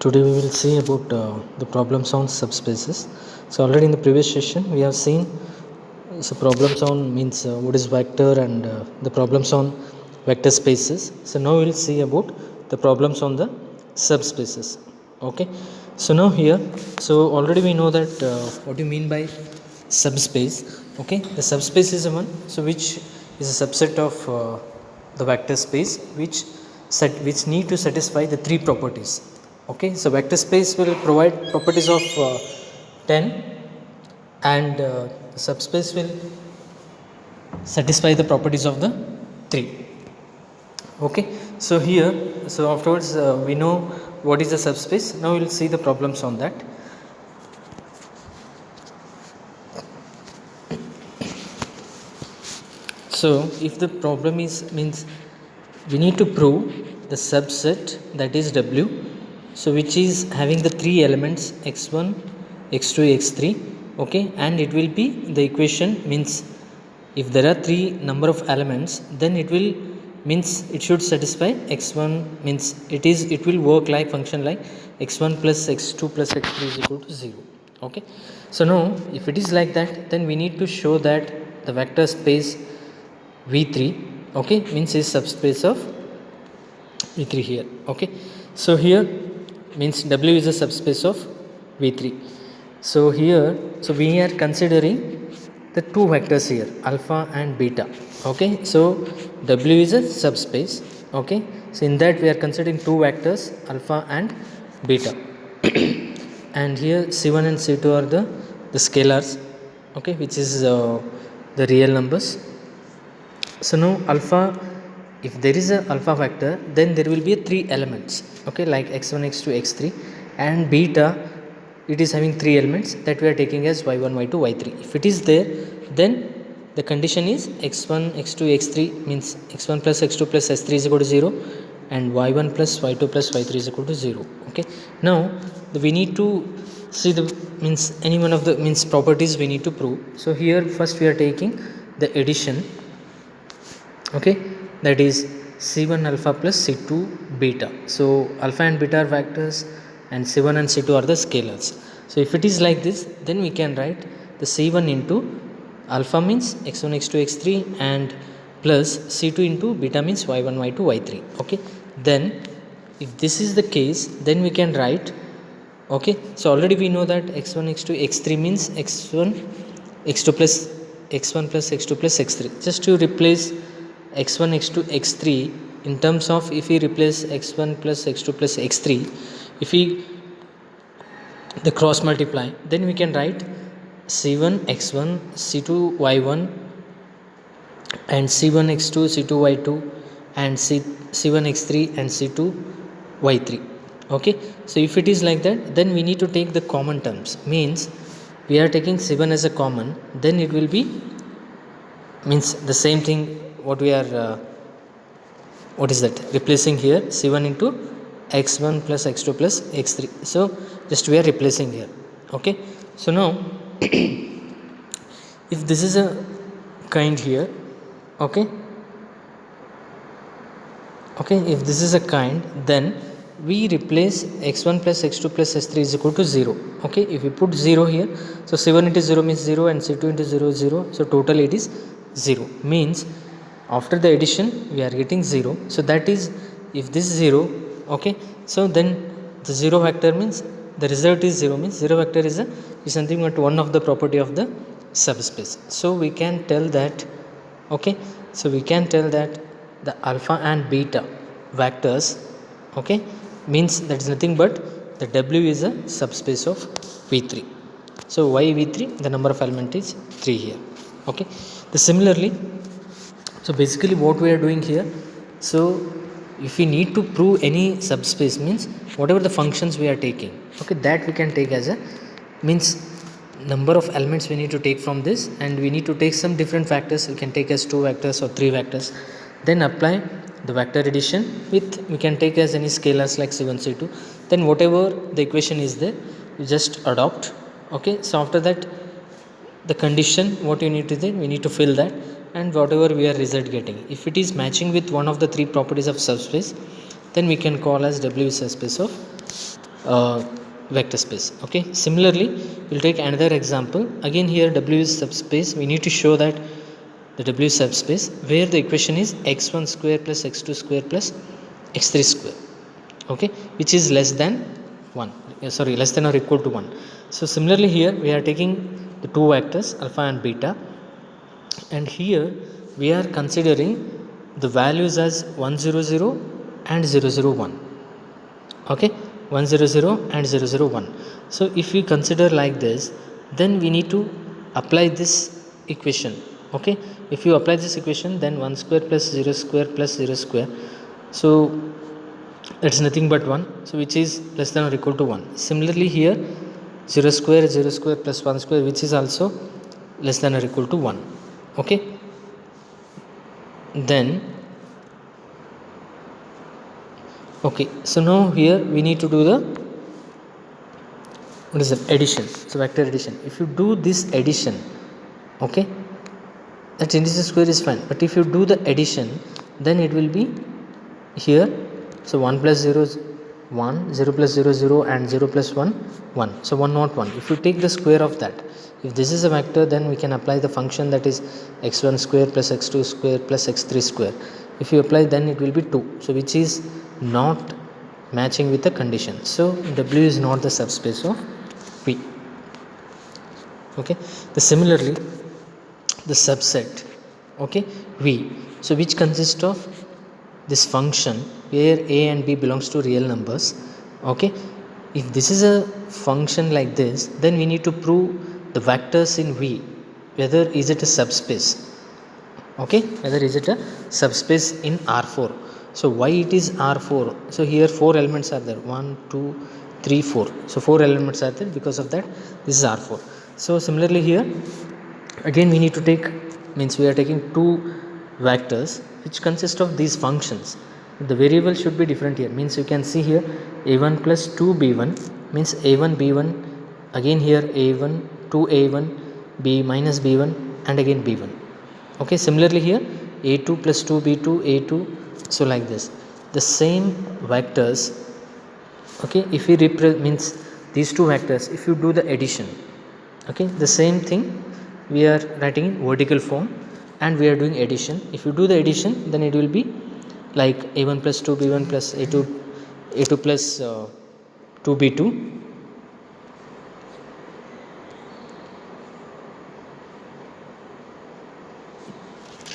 Today we will see about the problems on subspaces. So already in the previous session we have seen problems on means what is vector and the problems on vector spaces. So now we will see about the problems on the subspaces. Okay, so now here, so already we know that what you mean by subspace. Okay, the subspace is a one so which is a subset of the vector space which need to satisfy the three properties. Okay, so vector space will provide properties of 10 and the subspace will satisfy the properties of the 3. Okay, so here, so afterwards we know what is the subspace. Now we will see the problems on that. So if the problem is means we need to prove the subset, that is W, so which is having the three elements x1, x2, x3. Okay, and it will be the equation means if there are three number of elements, then it will means it should satisfy x1 means it will work like function like x1 plus x2 plus x3 is equal to 0. Okay, so now if it is like that, then we need to show that the vector space V3, okay, means is subspace of V3 here. Okay, so here means W is a subspace of V3. So here, so we are considering the two vectors here, alpha and beta. Okay, so W is a subspace. Okay, so in that we are considering two vectors, alpha and beta. And here C1 and C2 are the scalars, okay, which is the real numbers. So now alpha, if there is a alpha vector, then there will be three elements, okay, like x1, x2, x3, and beta, it is having three elements that we are taking as y1, y2, y3. If it is there, then the condition is x1, x2, x3 means x1 plus x2 plus x3 is equal to 0 and y1 plus y2 plus y3 is equal to 0. Okay, now we need to see the means any one of the means properties we need to prove. So here first we are taking the addition, okay, that is C1 alpha plus C2 beta. So alpha and beta are vectors and C1 and C2 are the scalars. So if it is like this, then we can write the C1 into alpha means x1, x2, x3 and plus C2 into beta means y1, y2, y3. Okay, then if this is the case, then we can write, okay, so already we know that x1, x2, x3 means x1, x2 plus x1 plus x2 plus x3. Just to replace x1, x2, x3 in terms of, if we replace x1 plus x2 plus x3, if we the cross multiply, then we can write c1 x1, c2 y1 and c1 x2, c2 y2 and c1 x3 and c2 y3. Okay, so if it is like that, then we need to take the common terms, means we are taking c1 as a common, then it will be means the same thing what we are what is that replacing here, c1 into x1 plus x2 plus x3. So just we are replacing here. Okay, so now if this is a kind here, okay, if this is a kind, then we replace x1 plus x2 plus s3 is equal to 0. Okay, if we put 0 here, so c1 into 0 means 0 and c2 into 0 is 0, so total it is 0, means after the addition we are getting 0. So that is, if this 0, okay, so then the 0 vector means the result is 0, means 0 vector is something but one of the property of the subspace. So we can tell that, okay, so we can tell that the alpha and beta vectors, okay, means that is nothing but the W is a subspace of V3. So why V3? The number of element is 3 here. Okay, similarly, so basically what we are doing here, so if we need to prove any subspace, means whatever the functions we are taking, okay, that we can take as a means number of elements we need to take from this, and we need to take some different factors. We can take as 2 vectors or 3 vectors, then apply the vector addition with, we can take as any scalars like c1, c2, then whatever the equation is there, you just adopt. Okay, so after that the condition what you need to do, we need to fill that, and whatever we are result getting, if it is matching with one of the three properties of subspace, then we can call as W subspace of uh, vector space. Okay, similarly we'll take another example. Again here W is subspace. We need to show that the W is subspace where the equation is x1 square plus x2 square plus x3 square, okay, which is less than 1, less than or equal to 1. So similarly here we are taking the two vectors alpha and beta, and here we are considering the values as 100 and 001. Okay, 100 and 001. So if we consider like this, then we need to apply this equation. Okay, if you apply this equation, then 1 square plus 0 square plus 0 square, so that's nothing but 1, so which is less than or equal to 1. Similarly here 0 square plus 1 square, which is also less than or equal to 1. Okay, then okay, so now here we need to do the what is that addition, so vector addition. If you do this addition, okay, that integer square is fine, but if you do the addition, then it will be here, so 1 plus 0 is 1, 0 plus 0 0, and 0 plus 1 1, so 1 not 1. If you take the square of that, if this is a vector, then we can apply the function that is x1 square plus x2 square plus x3 square. If you apply, then it will be 2, so which is not matching with the condition, so W is not the subspace of V. Okay, similarly the subset, okay, V, so which consists of this function where a and b belongs to real numbers. Okay, if this is a function like this, then we need to prove the vectors in V, whether is it a subspace. Okay, whether is it a subspace in R4. So why it is R4? So here 4 elements are there, 1 2 3 4, so 4 elements are there, because of that this is R4. So similarly here again we need to take, means we are taking two vectors which consist of these functions. The variable should be different here, means you can see here a1 plus 2b1 means a1 b1, again here a1 2a1 b minus b1 and again b1. Okay, similarly here a2 plus 2b2 a2, so like this the same vectors. Okay, if we means these two vectors, if you do the addition, okay, the same thing we are writing in vertical form and we are doing addition. If you do the addition, then it will be like a1 plus 2b1 plus a2 plus 2b2.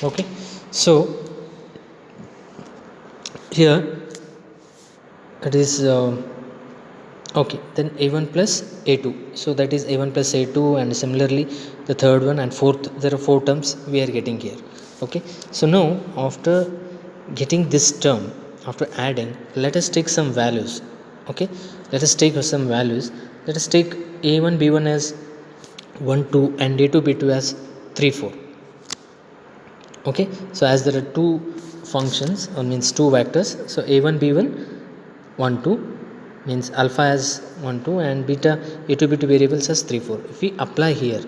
Okay, so here it is okay, then a1 plus a2, so that is a1 plus a2, and similarly the third one and fourth, there are 4 terms we are getting here. Okay, so now after getting this term, after adding, let us take some values. Okay, let us take some values. Let us take a1 b1 as 1 2 and a2 b2 as 3 4. Okay, so as there are two functions, or means two vectors, so a1 b1 1 2 means alpha as 1 2 and beta a2 b2 variables as 3 4. If we apply here,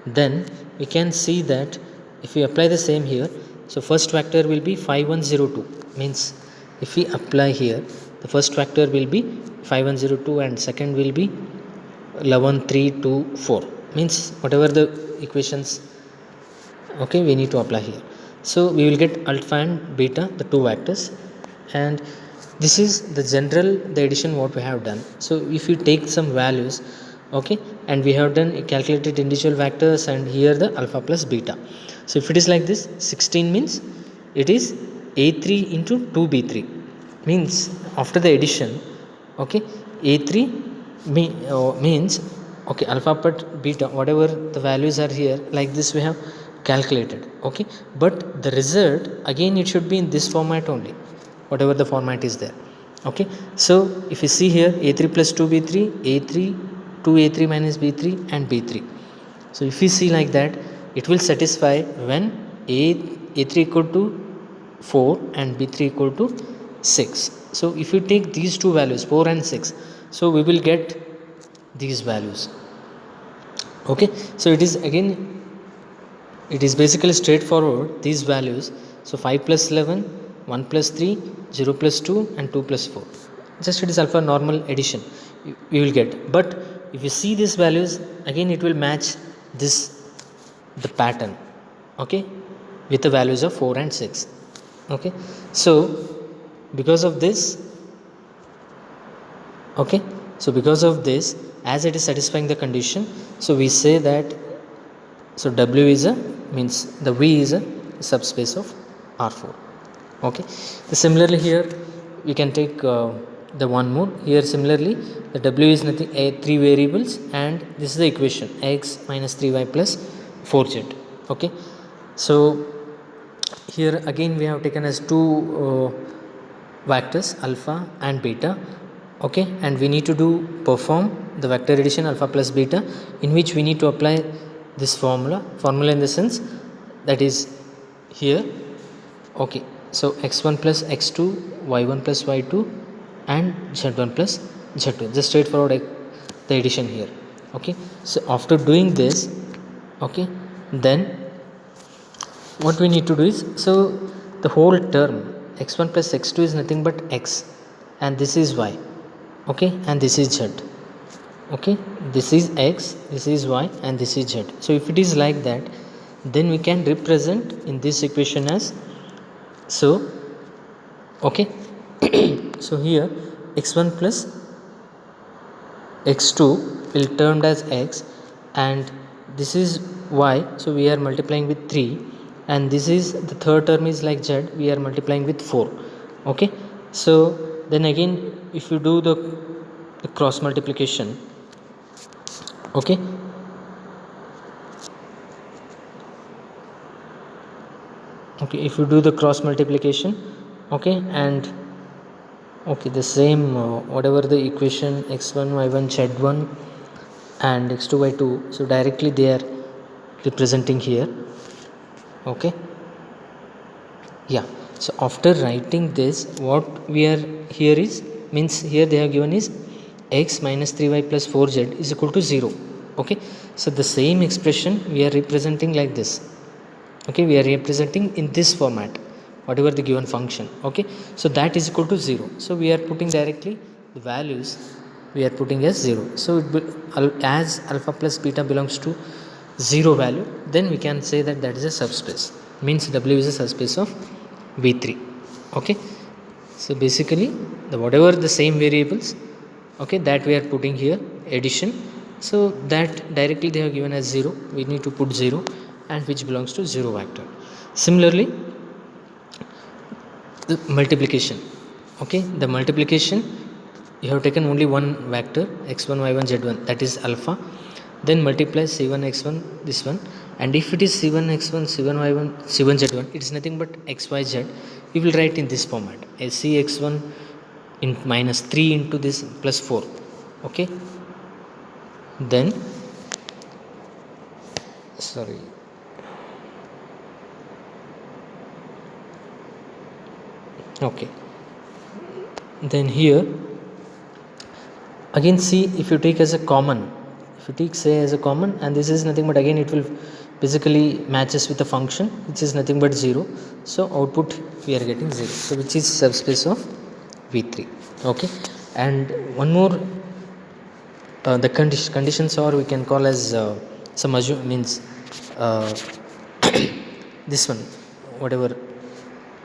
then we can see that if we apply the same here, so first vector will be 5102, means if we apply here, the first vector will be 5102 and second will be 11324, means whatever the equations, okay, we need to apply here. So we will get alpha and beta, the two vectors, and this is the general, the addition what we have done. So if you take some values, okay, and we have done calculated individual vectors and here the alpha plus beta. So if it is like this, 16 means it is a3 into 2b3, means after the addition, okay, a3 means okay, alpha plus beta, whatever the values are here, like this we have calculated. Okay, but the result again it should be in this format only, whatever the format is there. Okay, so if you see here a3 plus 2b3, a3 2a3 minus b3 and b3. So if you see like that, it will satisfy when a3 equal to 4 and b3 equal to 6. So if you take these two values 4 and 6, so we will get these values. Okay, so it is again, it is basically straightforward, these values. So 5 plus 11, 1 plus 3, 0 plus 2 and 2 plus 4. just it is alpha normal addition you will get. But if you see these values again, it will match this the pattern, okay, with the values of 4 and 6. Okay, so because of this, okay, so because of this, as it is satisfying the condition, so we say that so W is a means the V is a subspace of R4. Okay, similarly here we can take the one more here. Similarly, the W is nothing, a 3 variables, and this is the equation x minus 3y plus 4z. Okay, so here again we have taken as two vectors alpha and beta. Okay, and we need to perform the vector addition alpha plus beta, in which we need to apply this formula in the sense that is here. Okay, so x1 plus x2, y1 plus y2, and z1 plus z2, just straightforward the addition here. Okay, so after doing this, okay, then what we need to do is, so the whole term x1 plus x2 is nothing but x, and this is y, okay, and this is z. Okay, this is x, this is y, and this is z. So if it is like that, then we can represent in this equation as so. Okay, so here x1 plus x2 will termed as x, and this is y, so we are multiplying with 3, and this is the third term is like z, we are multiplying with 4. Okay, so then again if you do the cross multiplication, okay, okay, if you do the cross multiplication, okay, and okay, the same whatever the equation x1 y1 z1 and x2 y2, so directly they are representing here. Okay, yeah, so after writing this, what we are here is, means here they have given is x minus 3y plus 4z is equal to 0. Okay, so the same expression we are representing like this. Okay, we are representing in this format whatever the given function. Okay, so that is equal to 0, so we are putting directly the values we are putting as 0. So it will, as alpha plus beta belongs to 0 value, then we can say that that is a subspace, means W is a subspace of V3. Okay, so basically the whatever the same variables, okay, that we are putting here addition, so that directly they have given as 0, we need to put 0, and which belongs to 0 vector. Similarly, the multiplication, okay, the multiplication you have taken only one vector x1 y1 z1, that is alpha, then multiply c1 x1 this one, and if it is c1 x1 c1 y1 c1 z1, it is nothing but xyz. We will write in this format as cx1 in minus 3 into this plus 4. Okay, then sorry, okay, then here again see, if you take as a common, if you take say as a common, and this is nothing but again it will basically matches with the function which is nothing but 0, so output we are getting 0, so which is subspace of V3. Okay, and one more the conditions, or we can call as some means this one, whatever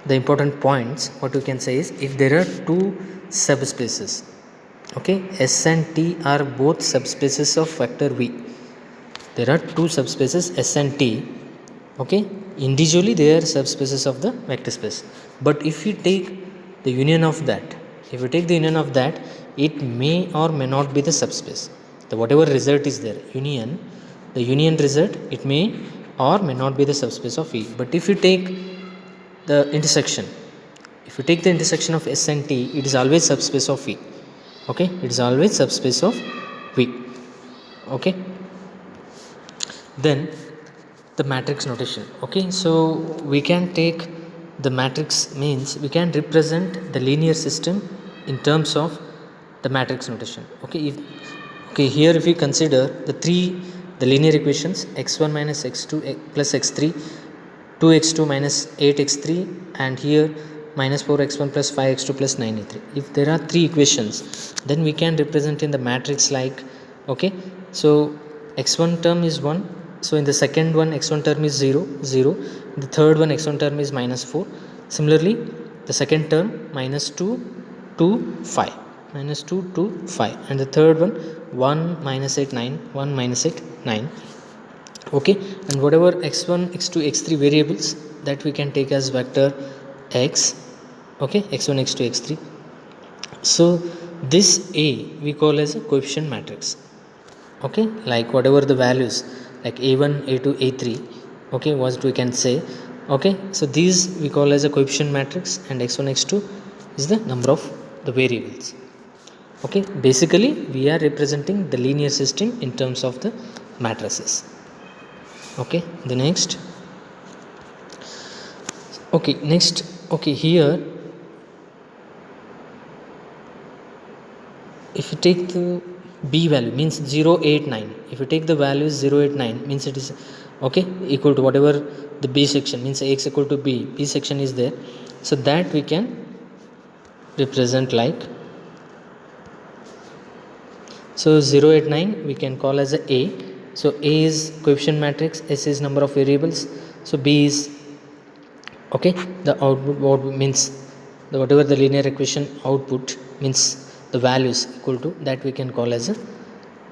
the important points, what we can say is, if there are two subspaces, okay, S and T are both subspaces of vector V. There are two subspaces S and T, okay, individually they are subspaces of the vector space, but if you take the union of that, if you take the union of that, it may or may not be the subspace. The whatever result is there, the union result, it may or may not be the subspace of V. But if you take the intersection, if you take the intersection of S and T, it is always subspace of V. Okay, it is always subspace of V. Okay, then the matrix notation. Okay, so we can take the matrix, means we can represent the linear system in terms of the matrix notation. Okay, here if we consider the linear equations x1 minus x2 plus x3, 2x2 minus 8x3, and here minus 4x1 plus 5x2 plus 9a3. If there are three equations, then we can represent in the matrix like, okay, so x1 term is 1, so in the second one x1 term is 0 0, the third one x1 term is minus 4, similarly the second term minus 2 2 5, minus 2 2 5, and the third one 1 minus 8 9, 1 minus 8 9. Okay, and whatever x1 x2 x3 variables, that we can take as vector x, okay, x1 x2 x3. So this A we call as a coefficient matrix. Okay, like whatever the values like a1 a2 a3, okay, what we can say. Okay, so these we call as a coefficient matrix, and x1 x2 is the number of the variables. Okay, basically we are representing the linear system in terms of the matrices. Okay, the next, okay, next, okay, here if you take the b value means 0 8 9, if you take the values 0 8 9 means it is, okay, equal to whatever the b section means x equal to b section is there, so that we can represent like, so 0 8 9 we can call as a, so a is coefficient matrix, s is number of variables, so b is, okay, the output, what means the whatever the linear equation output means the values equal to, that we can call as a,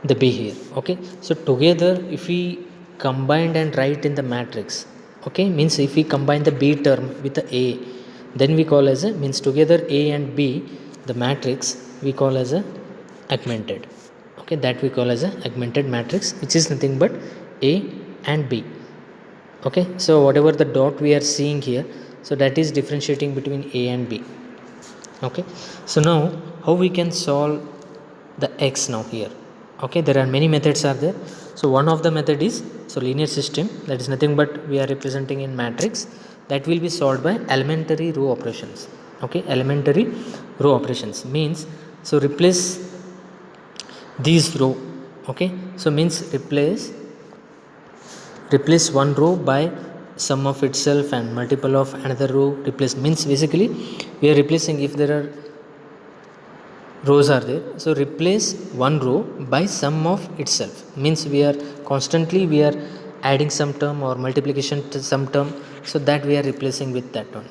the b here. Okay, so together if we combined and write in the matrix, okay, means if we combine the b term with the a, then we call as a, means together a and b the matrix we call as a augmented. Okay, that we call as a augmented matrix, which is nothing but a and b. Okay, so whatever the dot we are seeing here, so that is differentiating between a and b. Okay, so now how we can solve the x now here. Okay, there are many methods are there. So one of the method is, so linear system, that is nothing but we are representing in matrix, that will be solved by elementary row operations. Okay, elementary row operations means, so replace these row. Okay, so means replace one row by sum of itself and multiple of another row, replace means basically we are replacing, if there are rows are there, so replace one row by sum of itself, means we are constantly we are adding some term or multiplication to some term, so that we are replacing with that one.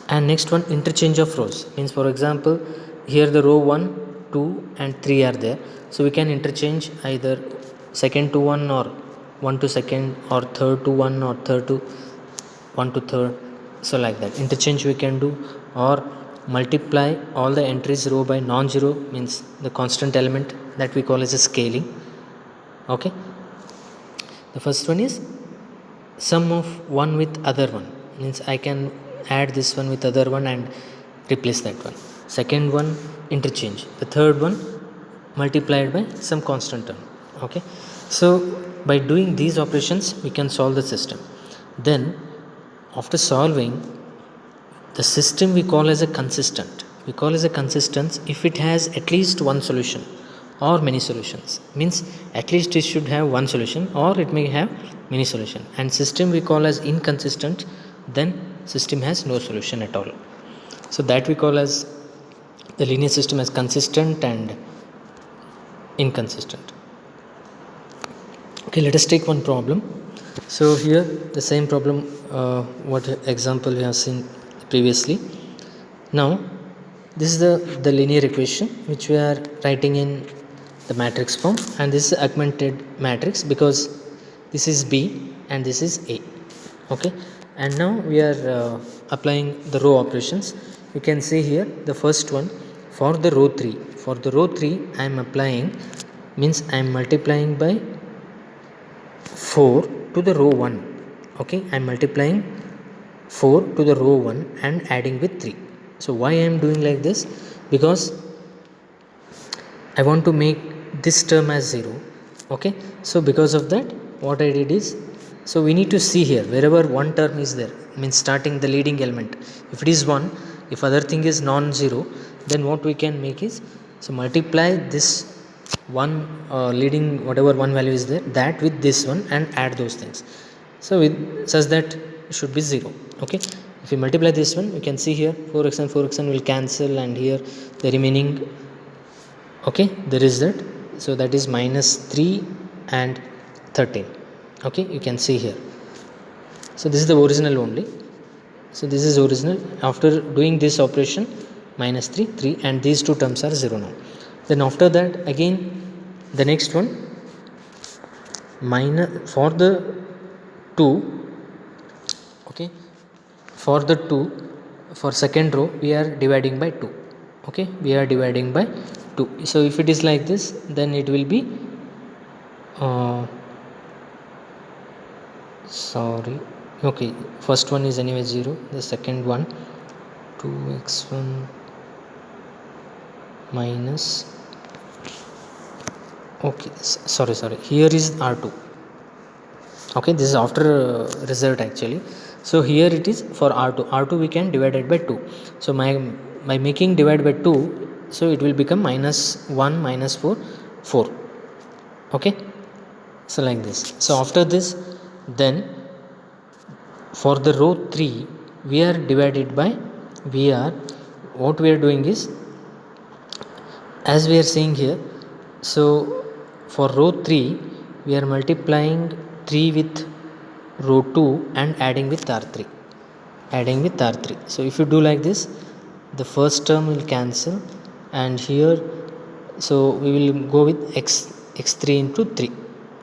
And next one, interchange of rows, means for example here the row 1 2 and 3 are there, so we can interchange either second to 1 or 1 to second, or third to 1 or third to 1 to third, so like that interchange we can do. Or multiply all the entries row by non-zero, means the constant element, that we call as a scaling. Okay, the first one is sum of one with other one, means I can add this one with other one and replace that one. Second one, interchange. The third one, multiplied by some constant term. Okay, so by doing these operations we can solve the system. Then after solving the system, we call as a consistent. We call as a consistent if it has at least one solution or many solutions, means at least it should have one solution or it may have many solution. And system we call as inconsistent, then system has no solution at all, so that we call as the linear system as consistent and inconsistent. Okay, let us take one problem. So here the same problem, what example we have seen previously. Now this is the linear equation which we are writing in the matrix form, and this is augmented matrix because this is b and this is a. Okay, and now we are applying the row operations. You can see here the first one, for the row 3, for the row 3 I am applying, means I am multiplying by 4 to the row 1. Okay, I am multiplying 4 to the row 1 and adding with 3. So why I am doing like this? Because I want to make this term as 0. Okay, so because of that what I did is, so we need to see here wherever one term is there, means starting the leading element, if it is 1, if other thing is non-zero, then what we can make is, so multiply this one leading whatever one value is there, that with this one and add those things, so with such that it should be 0. Okay, If you multiply this one, you can see here 4x and 4x will cancel, and here the remaining, okay, the result, so that is minus 3 and 13. Okay, you can see here. So this is the original only. So this is original. After doing this operation, minus 3, 3, and these two terms are 0 now. Then after that, again the next one, minus for the 2, okay, for the 2, for second row we are dividing by 2. Okay, we are dividing by 2. So if it is like this, then it will be sorry, okay, first one is anyway 0, the second one 2x1 minus, okay, sorry, here is r2. Okay, this is after result actually. So here it is for r2 we can divide it by 2. So by making divide by 2, so it will become minus 1 minus 4, 4. Okay, so like this. So after this, then for the row 3 we are divided by, what we are doing is, as we are seeing here, so for row 3 we are multiplying 3 with row 2 and adding with r3, so if you do like this, the first term will cancel, and here, so we will go with x3 into 3.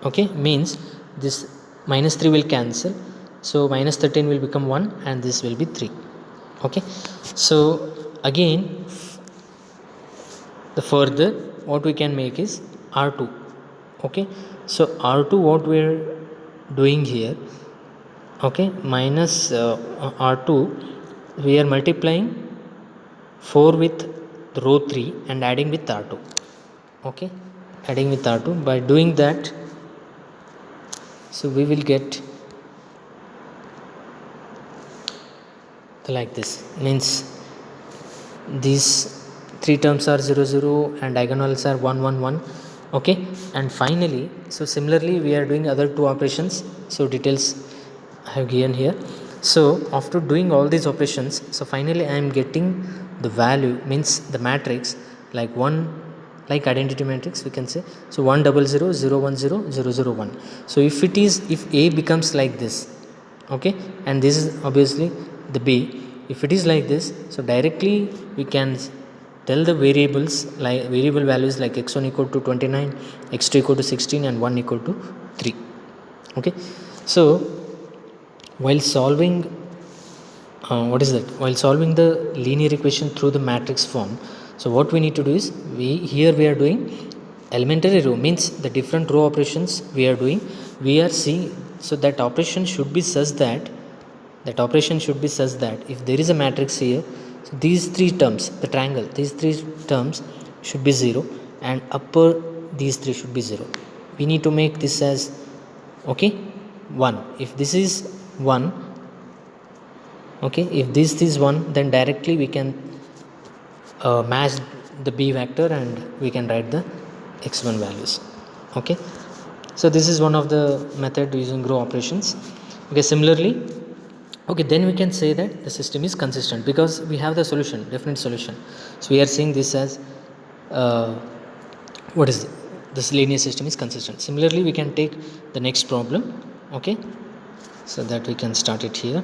Okay, means this minus 3 will cancel, so minus 13 will become 1, and this will be 3. Okay, so again the further what we can make is r2. Okay, so r2 what we are doing here, okay, minus r2 we are multiplying 4 with row 3 and adding with r2. Okay, adding with r2. By doing that, so we will get like this, means these three terms are 0 0 and diagonals are 1 1 1. Okay, and finally, so similarly we are doing other two operations, so details I have given here. So after doing all these operations, so finally I am getting the value, means the matrix, like one, like identity matrix we can say. So 1 0 0 0 1 0 0 0 1. So if A becomes like this, okay, and this is obviously the B, if it is like this, so directly we can tell the variables, like variable values like x1 equal to 29, x2 equal to 16, and 1 equal to 3. Okay, so while solving while solving the linear equation through the matrix form, so what we need to do is, we are doing elementary row, means the different row operations we are doing, we are seeing, so that operation should be such that if there is a matrix here, so these three terms, the triangle, these three terms should be 0, and upper these three should be 0. We need to make this as, okay, 1. If this is 1, okay, if this is 1, then directly we can match the B vector and we can write the x1 values. Okay, so this is one of the method using row operations. Okay, similarly, okay, then we can say that the system is consistent because we have the solution, definite solution. So we are seeing this as this linear system is consistent. Similarly, we can take the next problem. Okay, so that we can start it here.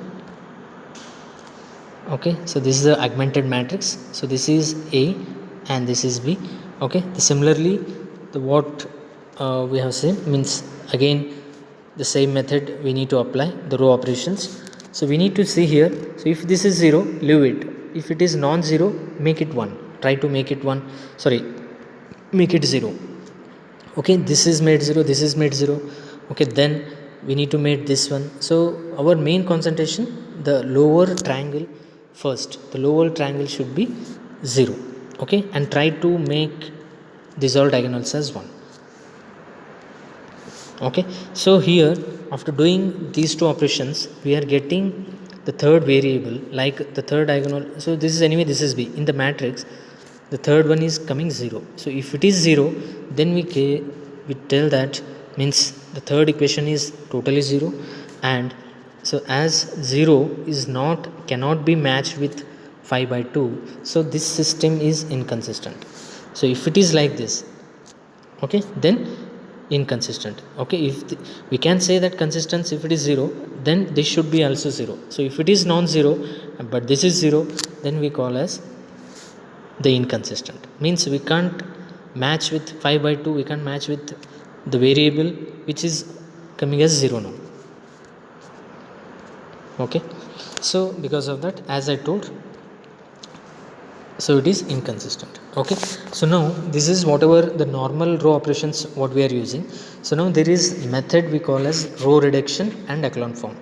Okay, so this is the augmented matrix, so this is A and this is B. Okay, similarly, the what we have seen, means again the same method we need to apply the row operations. So we need to see here, so if this is 0, leave it. If it is non-zero, make it 1. Try to make it 1, sorry, make it 0. Okay, this is made 0, this is made 0. Okay, then we need to make this one. So our main concentration, the lower triangle first, the lower triangle should be 0. Okay, and try to make these all diagonals as 1. Okay, so here after doing these two operations, we are getting the third variable, like the third diagonal. So this is anyway, this is B in the matrix, the third one is coming 0. So if it is 0, then we tell that, means the third equation is totally 0, and So as 0 is not cannot be matched with 5 by 2, so this system is inconsistent. So if it is like this, okay, then inconsistent. Okay, if we can say that consistence, if it is 0, then this should be also 0. So if it is non-zero but this is 0, then we call as the inconsistent. Means we can't match with 5 by 2, we can't match with the variable which is coming as 0 now. Okay, so because of that, as I told, so it is inconsistent. Okay, so now this is whatever the normal row operations what we are using. So now there is method we call as row reduction and echelon form.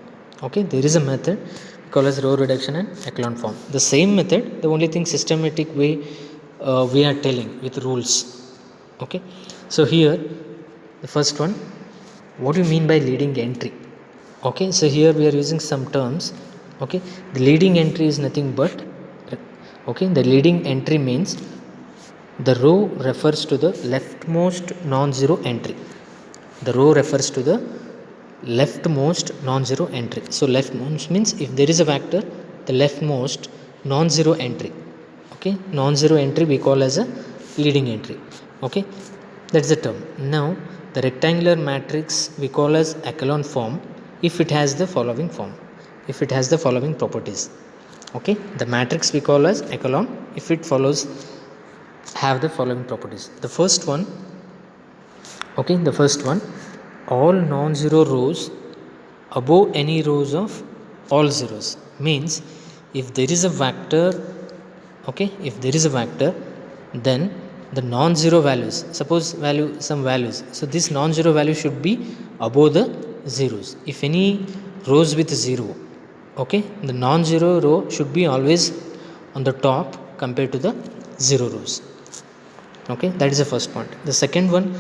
Okay, there is a method we call as row reduction and echelon form. The same method, the only thing systematic way we are telling with rules. Okay, so here the first one, what do you mean by leading entry? Okay, so here we are using some terms. Okay, the leading entry is nothing but, okay, the leading entry means the row refers to the leftmost non-zero entry. The row refers to the leftmost non-zero entry. So leftmost means if there is a vector, the leftmost non-zero entry. Okay, non-zero entry we call as a leading entry. Okay, that's the term. Now the rectangular matrix we call as echelon form if it has the following form, if it has the following properties. Okay, the matrix we call as echelon if it follows have the following properties. The first one, okay, the first one, all non-zero rows above any rows of all zeros. Means if there is a vector, okay, if there is a vector, then the non-zero values, suppose value some values, so this non-zero value should be above the zeros. If any rows with 0, okay, the non-zero row should be always on the top compared to the 0 rows. Okay, that is the first point. The second one,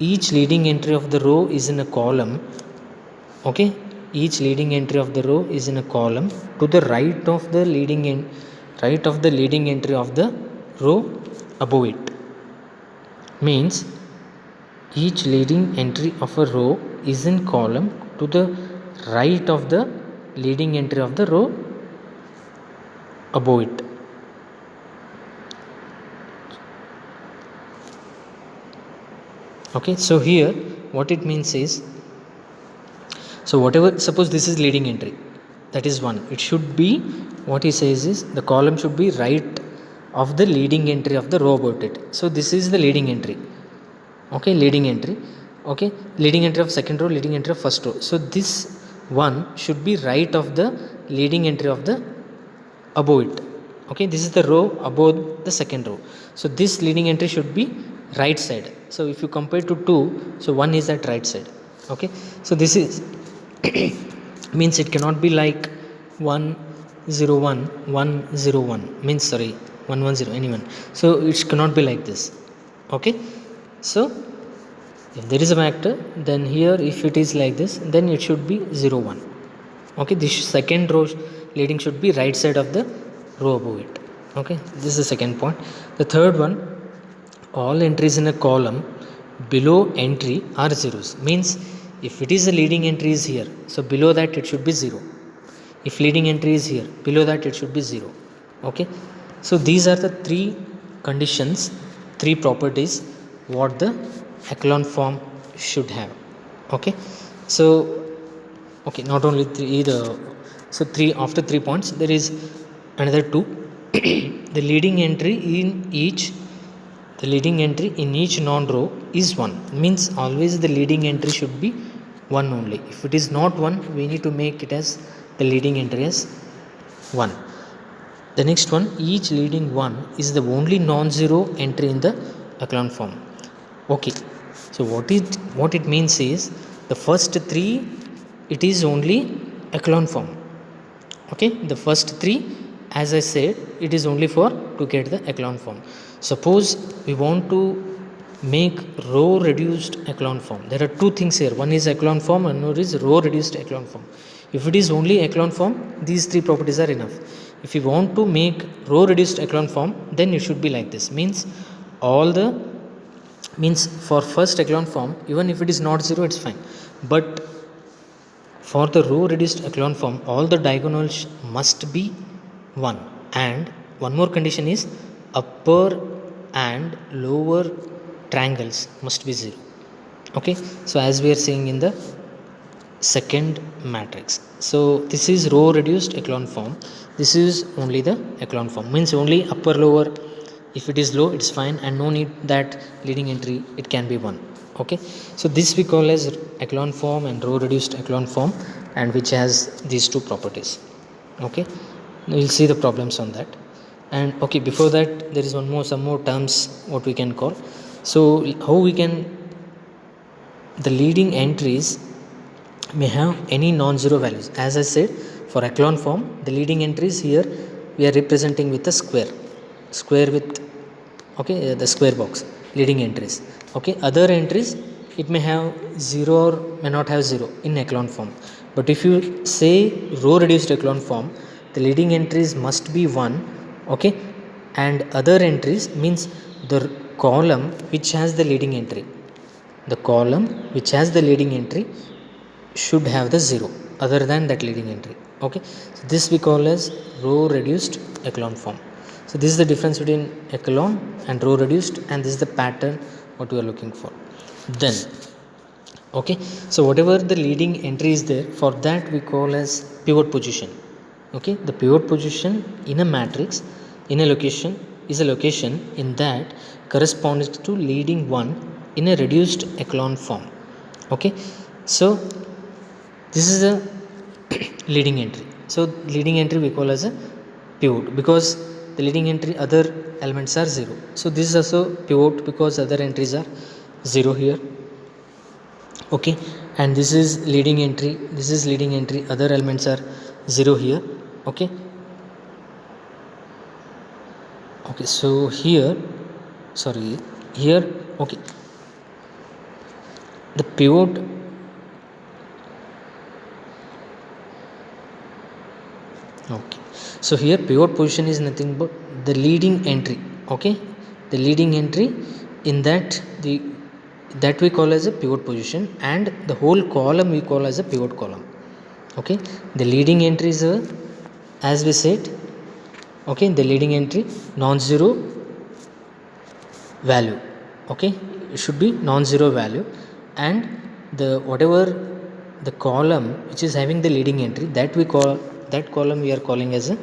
each leading entry of the row is in a column. Okay, each leading entry of the row is in a column to the right of the leading right of the leading entry of the row above it. Means each leading entry of a row is in column to the right of the leading entry of the row above it. Okay, so here what it means is, so whatever, suppose this is leading entry, that is 1, it should be, what he says is the column should be right of the leading entry of the row about it. So this is the leading entry. Okay, leading entry. Okay, leading entry of second row, leading entry of first row. So this one should be right of the leading entry of the above it. Okay, this is the row above the second row. So this leading entry should be right side. So if you compare to 2, so 1 is at right side. Okay, so this is means it cannot be like 101 101 means, sorry, 110 anyone. So it cannot be like this. Okay, so if there is a vector, then here if it is like this, then it should be 0 1. Okay, this second row leading should be right side of the row above it. Okay, this is the second point. The third one, all entries in a column below entry are zeros. Means if it is a leading entry is here, so below that it should be 0. If leading entry is here, below that it should be 0. Okay, so these are the 3 conditions, 3 properties what the echelon form should have. Okay, so okay, not only 3, so 3, after 3 points there is another 2. The leading entry in each, the leading entry in each non row is 1. Means always the leading entry should be 1 only. If it is not 1, we need to make it as the leading entry as 1. The next one, each leading one is the only non-zero entry in the echelon form. Okay, so what it means is the first 3 it is only echelon form. Okay, the first 3, as I said, it is only for to get the echelon form. Suppose we want to make row reduced echelon form. There are 2 things here. One is echelon form and another is row reduced echelon form. If it is only echelon form, these 3 properties are enough. If you want to make row reduced echelon form, then it should be like this. Means all the, means for first echelon form, even if it is not 0, it's fine. But for the row reduced echelon form, all the diagonals must be 1, and one more condition is upper and lower triangles must be 0. Okay, so as we are seeing in the second matrix, so this is row reduced echelon form, this is only the echelon form, means only upper lower, if it is low it's fine, and no need that leading entry, it can be 1. Okay, so this we call as echelon form and row reduced echelon form, and which has these two properties. Okay, we'll see the problems on that. And okay, before that there is some more terms what we can call. So how we can, the leading entries may have any non-zero values. As I said, for echelon form, the leading entries here we are representing with a square with, okay, the square box, leading entries. Okay, other entries it may have 0 or may not have 0 in echelon form. But if you say row reduced echelon form, the leading entries must be 1. Okay, and other entries means the column which has the leading entry, the column which has the leading entry should have the 0 other than that leading entry. Okay, so this we call as row reduced echelon form. So this is the difference between echelon and row reduced, and this is the pattern what we are looking for. Then okay, so whatever the leading entry is there, for that we call as pivot position. Okay, the pivot position in a matrix in a location is a location in that corresponds to leading one in a reduced echelon form. Okay, so this is a leading entry. So leading entry we call as a pivot because the leading entry other elements are 0. So this is also pivot because other entries are 0 here. Okay, and this is leading entry, this is leading entry, other elements are 0 here. Okay, okay, so here, sorry, here, okay, the pivot, okay, so here pivot position is nothing but the leading entry. Okay, the leading entry in that we call as a pivot position, and the whole column we call as a pivot column. Okay, the leading entry is as we said, okay, the leading entry non-zero value. Okay, it should be non-zero value, and the whatever the column which is having the leading entry, that we call, that column we are calling as a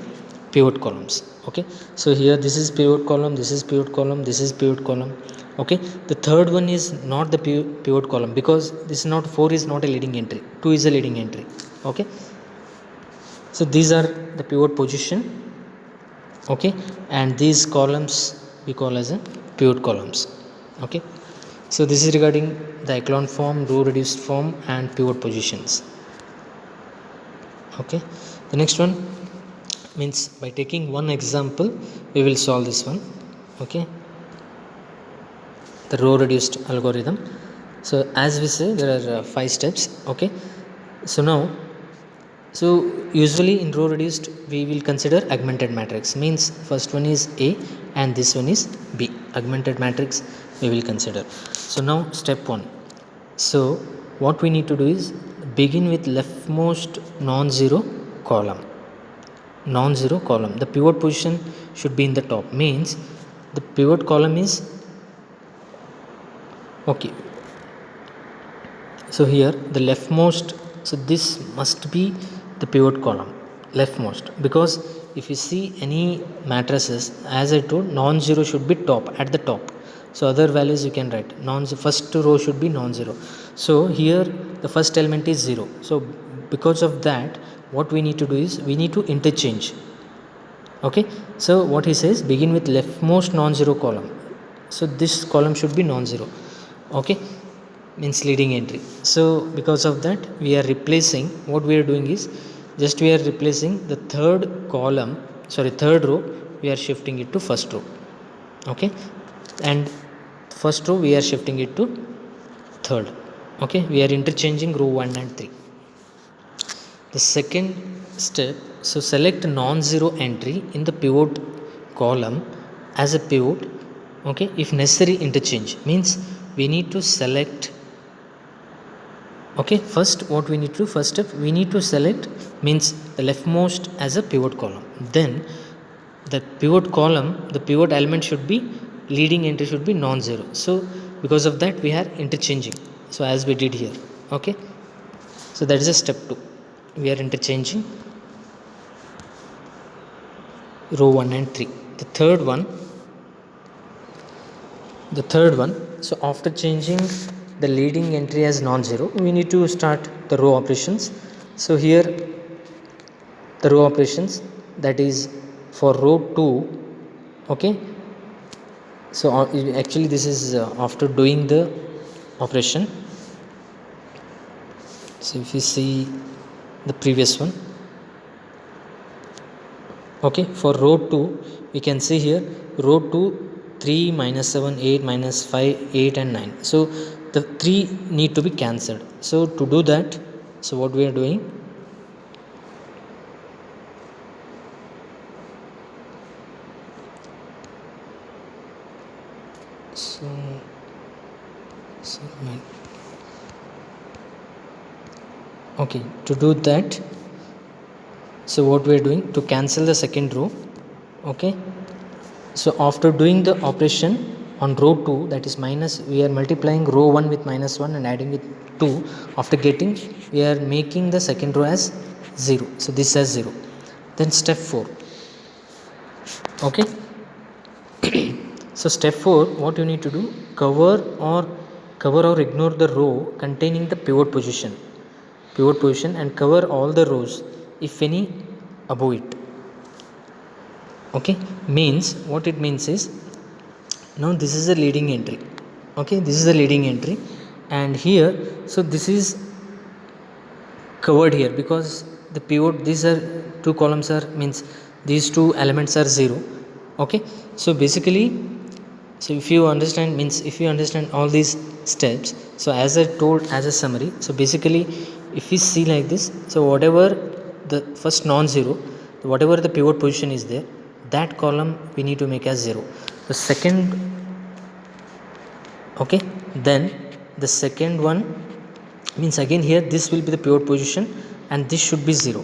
pivot columns. Okay, so here this is pivot column, this is pivot column, this is pivot column. Okay, the third one is not the pivot column because this is not, 4 is not a leading entry, 2 is a leading entry. Okay, so these are the pivot position. Okay, and these columns we call as a pivot columns. Okay, so this is regarding the echelon form, row reduced form, and pivot positions. Okay, the next one means by taking one example we will solve this one. Okay, the row reduced algorithm. So as we say, there are 5 steps. Okay, so now, so usually in row reduced we will consider augmented matrix, means first one is A and this one is B, augmented matrix we will consider. So now step 1, so what we need to do is begin with leftmost non-zero column. Non-zero column, the pivot position should be in the top, means the pivot column is, okay, so here the leftmost, so this must be the pivot column, leftmost, because if you see any matrices, as I told, non-zero should be top, at the top. So other values you can write, first row should be non-zero. So here the first element is 0. So because of that, what we need to do is we need to interchange. Okay, so what he says, begin with leftmost non-zero column. So this column should be non-zero. Okay, means leading entry. So because of that we are replacing, what we are doing is just we are replacing the third column, sorry, third row, we are shifting it to first row. Okay, and first row we are shifting it to third. Okay, we are interchanging row 1 and 3. The second step, so select non-zero entry in the pivot column as a pivot. Okay, if necessary interchange, means we need to select, Okay, first what we need to, first step we need to select means the leftmost as a pivot column. Then the pivot column, the pivot element should be, leading entry should be non-zero. So because of that we are interchanging, so as we did here. Okay, so that is a step 2. We are interchanging row 1 and 3. The third one, so after changing the leading entry as non-zero, we need to start the row operations. So here the row operations, that is for row 2. Okay, so actually this is after doing the operation. So if you see the previous one, okay, for row 2 we can see here row 2, 3 minus 7, 8 minus 5, 8 and 9. So the 3 need to be cancelled. So to do that, so what we are doing, okay, to do that, so what we are doing, to cancel the second row. Okay, so after doing the operation on row 2, that is minus, we are multiplying row 1 with minus 1 and adding with 2. After getting, we are making the second row as 0. So this as 0. Then step 4. Okay, so step 4, what you need to do, cover or ignore the row containing the pivot position and cover all the rows, if any, above it. Okay, means what it means is, now this is the leading entry. Okay, this is the leading entry, and here, so this is covered here because the pivot, these are two columns are, means these two elements are 0. Okay, so basically, so if you understand, means if you understand all these steps, so as I told as a summary, so basically if we see like this, so whatever the first non-zero, whatever the pivot position is there, that column we need to make as 0. The second, okay, then the second one means again here this will be the pivot position and this should be 0.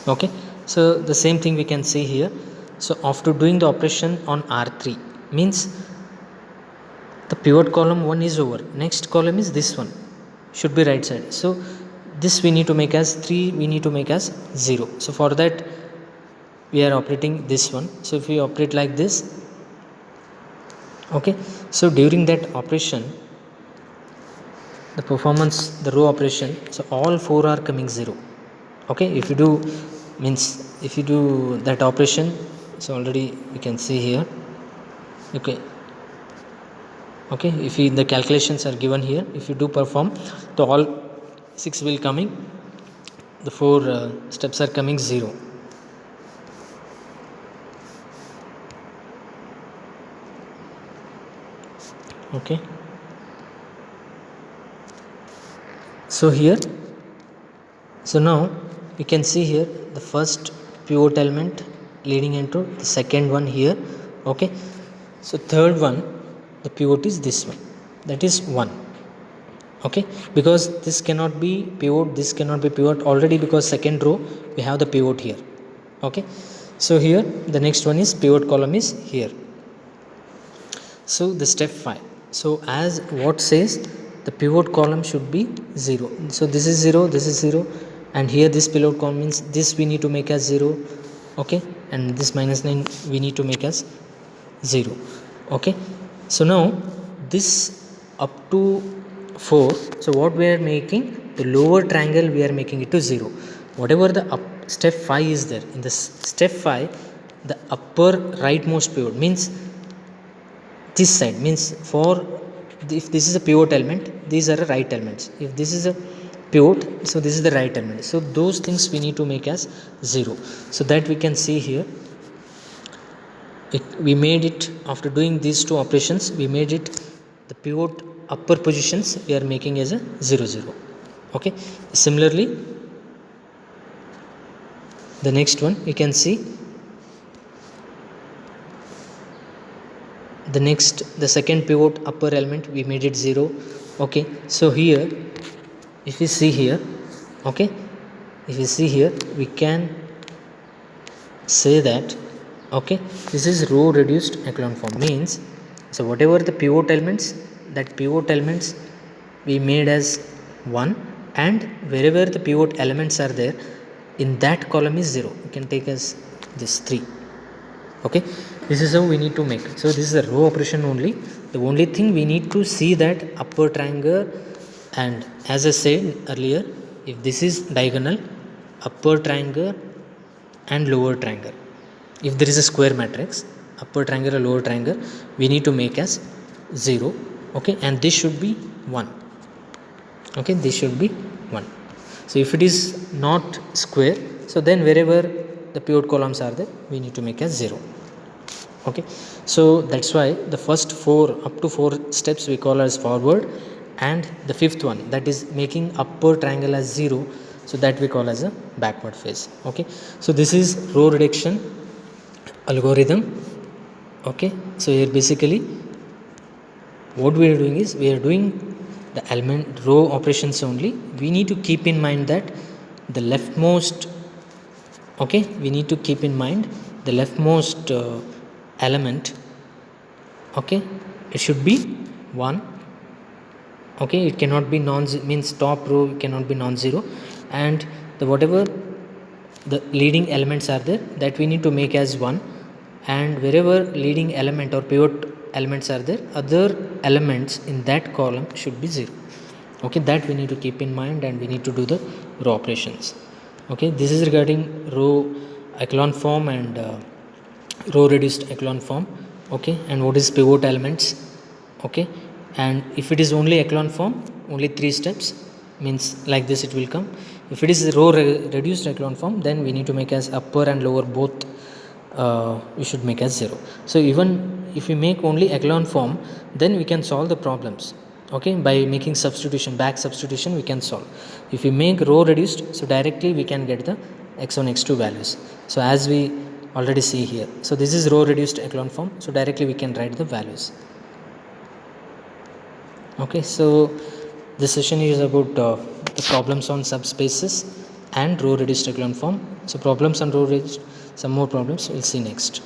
Okay, so the same thing we can see here. So after doing the operation on R3, means the pivot column 1 is over, next column is this one, should be right side. So this we need to make as 3, we need to make as 0. So for that we are operating this one. So if we operate like this, okay, so during that operation, the performance, the row operation, so all 4 are coming 0. Okay, if you do, means if you do that operation, so already we can see here. Okay, okay, if you, the calculations are given here, if you do perform, so all 6 will coming, the 4 steps are coming 0. Okay, so here, so now you can see here the first pivot element leading into the second one here. Okay, so third one, the pivot is this one, that is 1. Okay, because this cannot be pivot, this cannot be pivot already, because second row we have the pivot here. Okay, so here the next one is pivot column is here. So the step 5, so as what says, the pivot column should be 0. So this is 0, this is 0, and here this pivot column means this we need to make as 0. Okay, and this minus 9 we need to make as 0. Okay, so now this up to 4, so what we are making, the lower triangle we are making it to 0. Whatever the up, step 5 is there, in this step 5 the upper rightmost pivot means this side, means for if this is a pivot element, these are the right elements. If this is a pivot, so this is the right element. So those things we need to make as 0. So that we can see here, we made it after doing these two operations, we made it the pivot upper positions we are making as a 0 0. Okay, similarly the next one you can see, the next, the second pivot upper element we made it 0. Okay, so here if we see here, okay, if you see here we can say that, okay, this is row reduced echelon form. Means, so whatever the pivot elements, that pivot elements we made as 1, and wherever the pivot elements are there in that column is 0, you can take as this 3. Okay, this is how we need to make. So this is a row operation only. The only thing we need to see that upper triangle, and as I said earlier, if this is diagonal, upper triangle and lower triangle, if there is a square matrix, upper triangle or lower triangle, we need to make as 0. Okay, and this should be 1. Okay, this should be 1. So if it is not square, so then wherever the pivot columns are there, we need to make as 0. Okay, so that's why the first 4 up to 4 steps we call as forward, and the fifth one, that is making upper triangle as 0, so that we call as a backward phase. Okay, so this is row reduction algorithm. Okay, so here basically what we are doing is we are doing the element row operations only. We need to keep in mind that the leftmost, okay, we need to keep in mind the leftmost element, okay, it should be 1. Okay, it cannot be means top row cannot be non-zero, and the whatever the leading elements are there, that we need to make as 1, and wherever leading element or pivot elements are there, other elements in that column should be 0. Okay, that we need to keep in mind, and we need to do the row operations. Okay, this is regarding row echelon form and row reduced echelon form. Okay, and what is pivot elements. Okay, and if it is only echelon form, only 3 steps, means like this it will come. If it is row reduced echelon form, then we need to make as upper and lower both, we should make as 0. So even if we make only echelon form, then we can solve the problems. Okay, by making substitution, back substitution we can solve. If we make row reduced, so directly we can get the x1 x2 values. So as we already see here, so this is row reduced echelon form, so directly we can write the values. Okay, so this session is about the problems on subspaces and row reduced echelon form. So problems on row reduced, some more problems we'll see next.